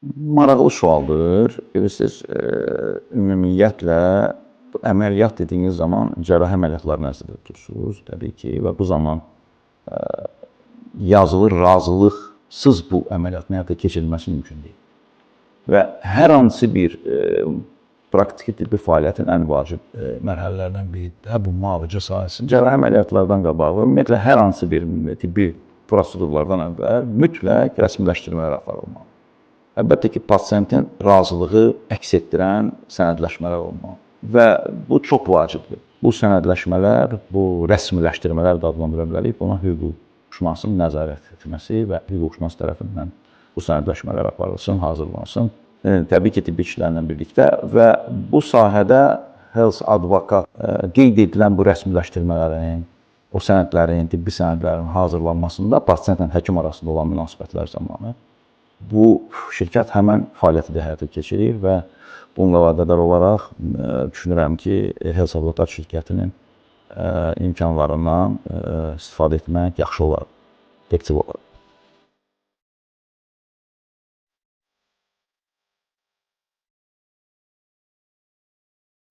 Maraqlı sualdır. Bilirsiniz, ümumiyyətlə bu əməliyyat dediyiniz zaman cərrahi əməliyyatları nəzərdə tutursunuz təbii ki, və bu zaman yazılı razılıqsız bu əməliyyatın həyata keçirilməsi mümkün deyil. Və hər hansı bir praktiki tibbi fəaliyyətin ən vacib mərhələlərindən biri də bu müalicə sahəsində cərrahi əməliyyatlardan qabaq və ümumiyyətlə hər hansı bir tibbi prosedurlardan əvvəl mütləq rəsmiləşdirmələr aparılmalıdır. Əlbəttə ki, pasientin razılığı əks etdirən sənədləşmələr olmalı və bu çox vacibdir. Bu sənədləşmələr, bu rəsmiləşdirmələr də adlandıra bilərik. Buna hüquqşünasın nəzarət etməsi və hüquqşünas tərəfindən bu sənədləşmələr aparılsın, hazırlansın. Təbii ki, tibbi işlərlə birlikdə və bu sahədə health advokat qeyd edilən bu rəsmiləşdirmələrin, o sənədlərin, tibbi sənədlərin hazırlanmasında pasientlə həkim arasında olan münasibətlər zamanı bu şirkət həmən fəaliyyəti də həyata keçirir və bununla əlaqədar olaraq düşünürəm ki, Health Advocat şirkətinin imkanlarından istifadə etmək yaxşı olar, effektiv olar.